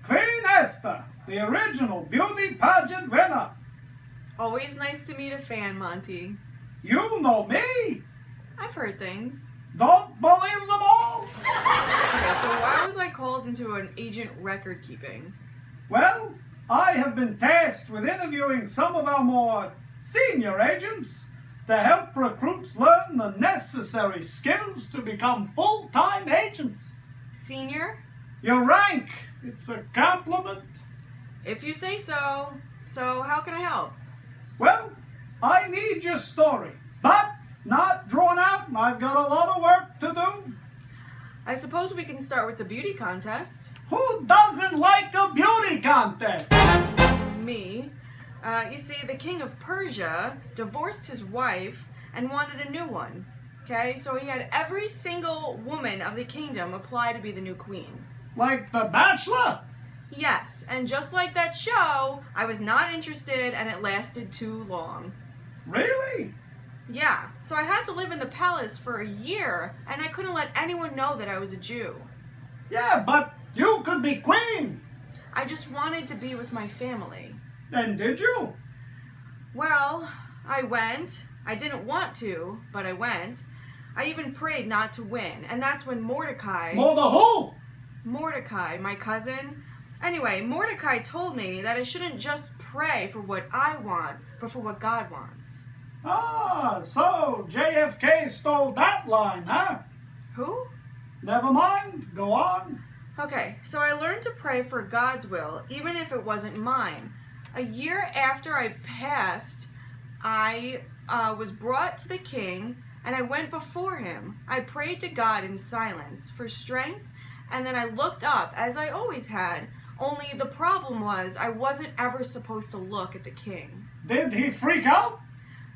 Queen Esther, the original beauty pageant winner. Always nice to meet a fan, Monty. You know me. I've heard things. Don't believe them all. Okay, so why was I called into an agent record keeping? Well, I have been tasked with interviewing some of our more senior agents to help recruits learn the necessary skills to become full-time agents. Senior? Your rank, it's a compliment. If you say so. So how can I help? Well, I need your story, but not drawn out. I've got a lot of work to do. I suppose we can start with the beauty contest. Who doesn't like a beauty contest? Me. You see, the king of Persia divorced his wife and wanted a new one. Okay, so he had every single woman of the kingdom apply to be the new queen. Like The Bachelor? Yes, and just like that show, I was not interested and it lasted too long. Really? Yeah, so I had to live in the palace for a year and I couldn't let anyone know that I was a Jew. Yeah, but you could be queen. I just wanted to be with my family. And did you? Well, I went. I didn't want to, but I went. I even prayed not to win, and that's when Mordecai... More the who? Mordecai, my cousin. Anyway, Mordecai told me that I shouldn't just pray for what I want, but for what God wants. Ah, so JFK stole that line, huh? Who? Never mind, go on. Okay, so I learned to pray for God's will, even if it wasn't mine. A year after I passed, I was brought to the king, and I went before him. I prayed to God in silence for strength, and then I looked up, as I always had, only the problem was I wasn't ever supposed to look at the king. Did he freak out?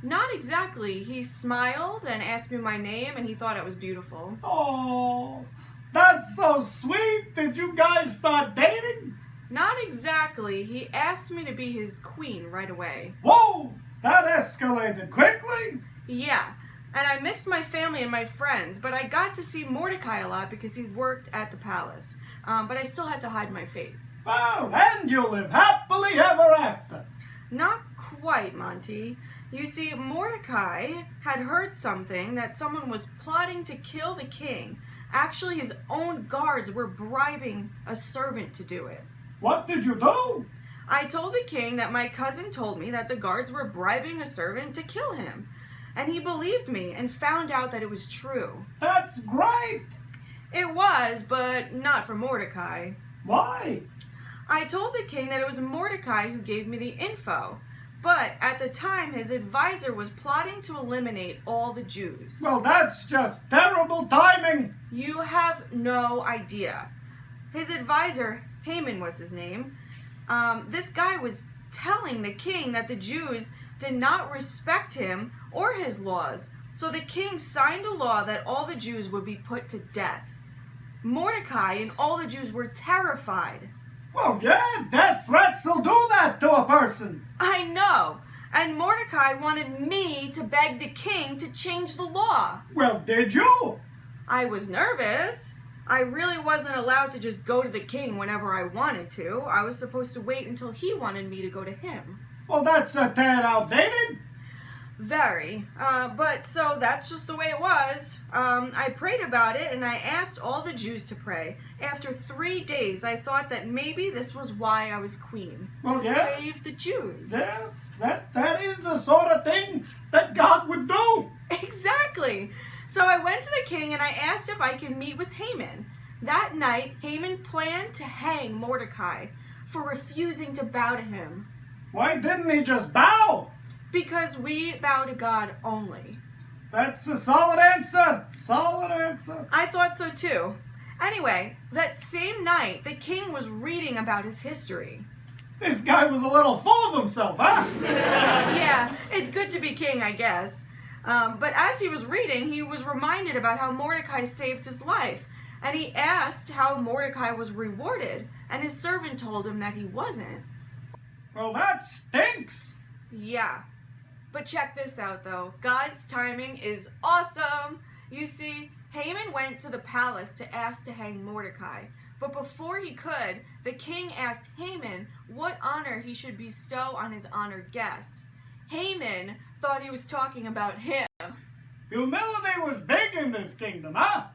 Not exactly. He smiled and asked me my name, and he thought it was beautiful. Oh, that's so sweet. Did you guys start dating? Not exactly. He asked me to be his queen right away. Whoa, that escalated quickly. Yeah, and I missed my family and my friends, but I got to see Mordecai a lot because he worked at the palace. But I still had to hide my faith. Oh, and you live happily ever after. Not quite, Monty. You see, Mordecai had heard something that someone was plotting to kill the king. Actually, his own guards were bribing a servant to do it. What did you do? I told the king that my cousin told me that the guards were bribing a servant to kill him. And he believed me and found out that it was true. That's great. It was, but not for Mordecai. Why? I told the king that it was Mordecai who gave me the info. But at the time, his advisor was plotting to eliminate all the Jews. Well, that's just terrible timing. You have no idea. His advisor, Haman was his name, this guy was telling the king that the Jews did not respect him or his laws. So the king signed a law that all the Jews would be put to death. Mordecai and all the Jews were terrified. Well, yeah, death threats will do that to a person. I know. And Mordecai wanted me to beg the king to change the law. Well, did you? I was nervous. I really wasn't allowed to just go to the king whenever I wanted to. I was supposed to wait until he wanted me to go to him. Well, that's a tad outdated. Very. But so that's just the way it was. I prayed about it and I asked all the Jews to pray. After 3 days, I thought that maybe this was why I was queen. Well, to yeah. save the Jews. Yeah, that is the sort of thing that God would do. Exactly. So I went to the king and I asked if I could meet with Haman. That night, Haman planned to hang Mordecai for refusing to bow to him. Why didn't he just bow? Because we bow to God only. That's a solid answer. Solid answer. I thought so too. Anyway, that same night, the king was reading about his history. This guy was a little full of himself, huh? Yeah, it's good to be king, I guess. But as he was reading, he was reminded about how Mordecai saved his life. And he asked how Mordecai was rewarded. And his servant told him that he wasn't. Well, that stinks. Yeah. But check this out, though. God's timing is awesome. You see, Haman went to the palace to ask to hang Mordecai. But before he could, the king asked Haman what honor he should bestow on his honored guests. Haman thought he was talking about him. Humility was big in this kingdom, huh?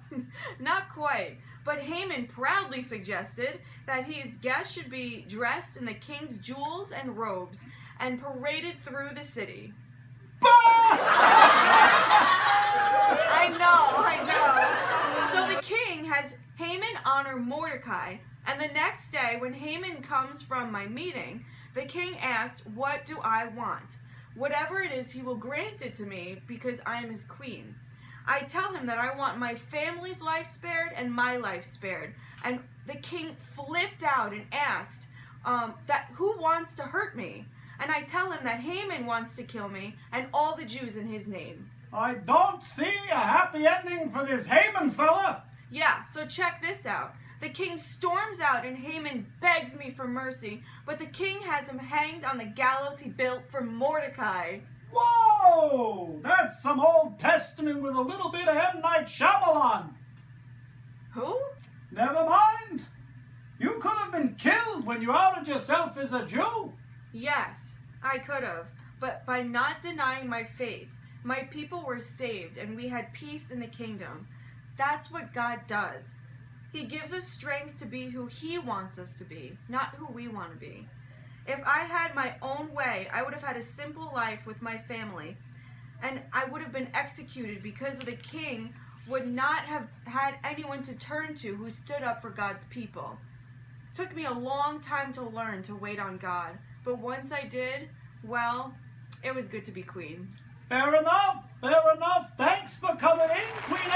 Not quite, but Haman proudly suggested that his guests should be dressed in the king's jewels and robes and paraded through the city. I know. So the king has Haman honor Mordecai, and the next day when Haman comes from my meeting, the king asked, "What do I want? Whatever it is, he will grant it to me because I am his queen." I tell him that I want my family's life spared and my life spared. And the king flipped out and asked that who wants to hurt me? And I tell him that Haman wants to kill me and all the Jews in his name. I don't see a happy ending for this Haman fella. Yeah, so check this out. The king storms out and Haman begs me for mercy, but the king has him hanged on the gallows he built for Mordecai. Whoa! That's some Old Testament with a little bit of M. Night Shyamalan. Who? Never mind. You could have been killed when you outed yourself as a Jew. Yes, I could have, but by not denying my faith, my people were saved and we had peace in the kingdom. That's what God does. He gives us strength to be who He wants us to be, not who we want to be. If I had my own way, I would have had a simple life with my family, and I would have been executed because the king would not have had anyone to turn to who stood up for God's people. It took me a long time to learn to wait on God, but once I did, well, it was good to be queen. Fair enough, fair enough. Thanks for coming in, Queen